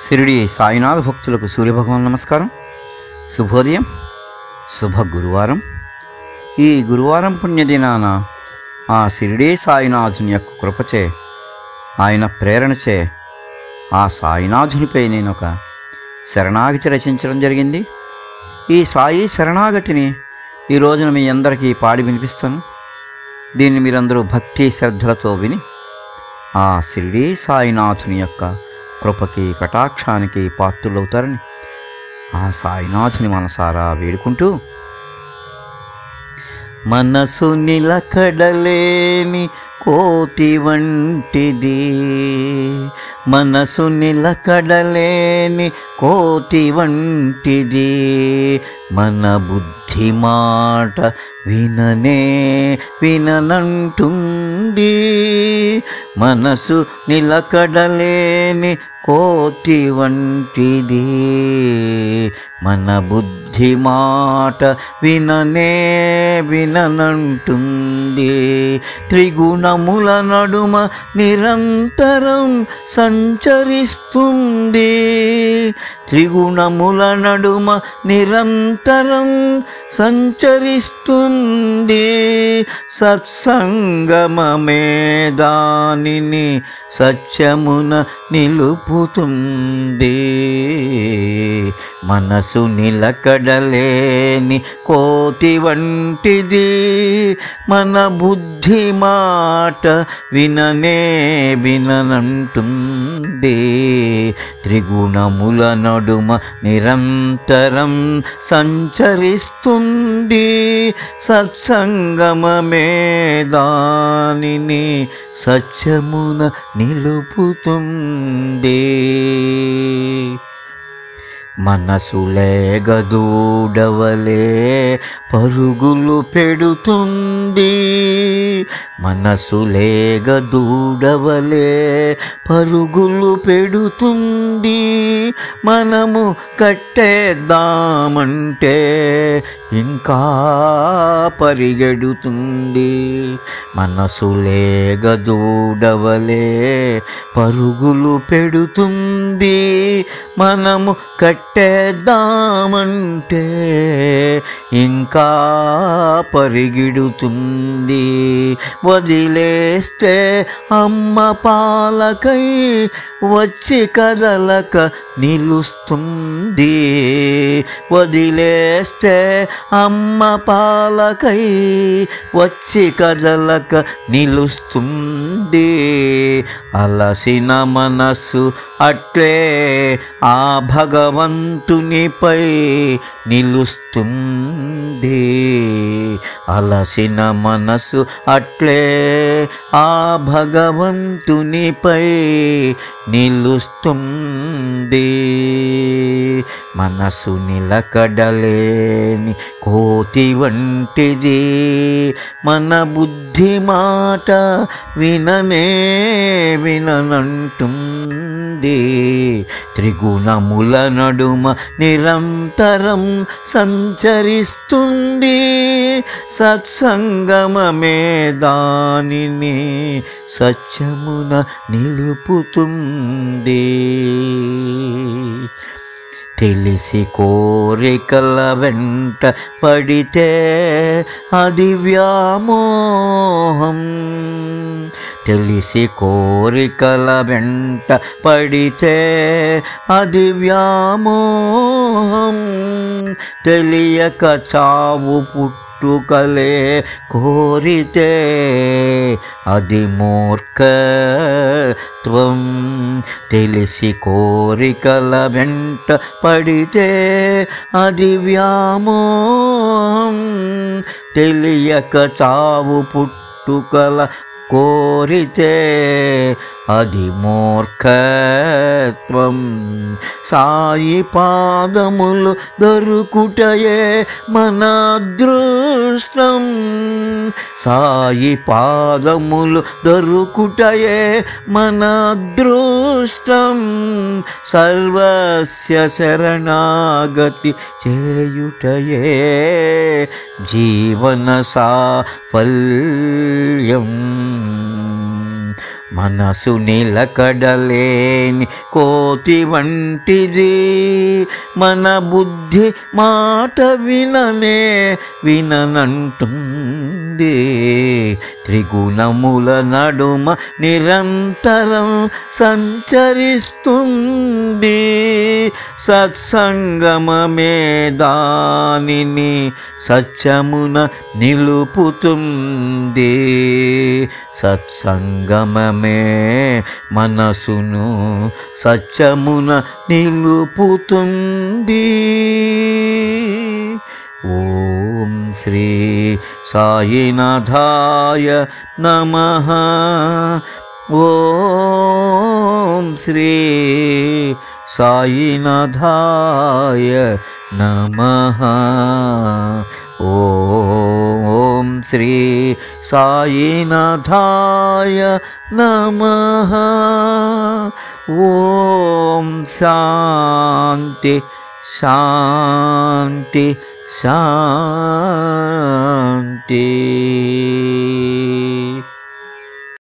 షిరిడి సాయినాథ భక్తులకు సూర్యభగవాన్ నమస్కారం. శుభోదయం, శుభ గురువారం. ఈ గురువారం పుణ్యదినాన ఆ షిరిడి సాయినాథుని యొక్క కృపచే, ఆయన ప్రేరణచే ఆ సాయినాథునిపై నేను ఒక శరణాగతి రచించడం జరిగింది. ఈ సాయి శరణాగతిని ఈ రోజున మీ అందరికీ పాడి వినిపిస్తాను. దీన్ని మీరందరూ భక్తి శ్రద్ధలతో విని ఆ షిరిడి సాయినాథుని యొక్క కృపకి కటాక్షానికి పాత్రులవుతారని ఆ సాయినాథుని మనసారా వేడుకుంటూ, మనసు నిలకడలేని కోతి వంటిది, మనసు నిలకడలేని కోతి వంటిది, మన బుద్ధి మాట విననే విననంటుంది. మనసు నిలకడలేని కోతి వంటిది, మన బుద్ధి మాట విననే విననంటుంది. త్రిగుణముల నడుమ నిరంతరం సంచరిస్తుంది, త్రిగుణముల నడుమ నిరంతరం సంచరిస్తుంది. సత్సంగమమే దానిని సత్యమున నిలుపుతుంది. మనసు నిలకడలేని కోతి వంటిది, మన బుద్ధి మాట విననే విననంటుంది. త్రిగుణముల నడుమ నిరంతరం సంచరిస్తుంది. సత్సంగమమే దానిని సత్యమున నిలుపుతుంది. మనసులేగదూడవలే పరుగులు పెడుతుంది, మనసులేగదూడవలే పరుగులు పెడుతుంది. మనము కట్టేద్దామంటే ఇంకా పరిగెడుతుంది. మనసులేగదూడవలే పరుగులు పెడుతుంది, మనము కట్టేద్దామంటే ఇంకా పరిగెడుతుంది. వదిలేస్తే అమ్మ పాలకై వచ్చి కదలక నిలుస్తుంది. వదిలేస్తే అమ్మ పాలకై వచ్చి కదలక నిలుస్తుంది. అలసిన మనస్సు అట్లే ఆ భగవంతునిపై నిలుస్తుంది. అలసిన మనసు అట్లే ఆ భగవంతునిపై నిలుస్తుంది. మనసు నిలకడలేని కోతి వంటిది, మన బుద్ధి మాట విననే విననంటుంది. త్రిగుణముల నడుమ నిరంతరం సంచరిస్తుంది. సత్సంగమమే దానిని సత్యమున నిలుపుతుంది. తెలిసి కోరికల వెంట పడితే అది వ్యామోహం, తెలిసి కోరికల వెంట పడితే అది వ్యామోహం. తెలియక చావు పుట్టుకలే కోరితే అది మూర్ఖత్వం. తెలిసి కోరికల వెంట పడితే అది వ్యామోహం. తెలియక చావు పుట్టుకల కోరితే అది మూర్ఖత్వం. సాయి పాదములు దొరుకుటయే మన అదృష్టం, సాయి పాదములు దొరుకుటయే మన అదృష్టం. సర్వస్య శరణాగతి చేయుటయే జీవన సాఫల్యం. మనసు నిలకడలేని కోతి వంటిది, మన బుద్ధి మాట విననంటుంది. త్రిగుణముల నడుమ నిరంతరం సంచరిస్తుంది. సత్సంగమమే దానిని సత్యమున నిలుపుతుంది. సత్సంగమమే మనసును సత్యమున నిలుపుతుంది. ఓం శ్రీ సాయినాథాయ నమః. ఓం శ్రీ సాయినాథాయ నమః. ఓం శ్రీ సాయినాథాయ నమః. ఓం శాంతి శాంతి శాంతి.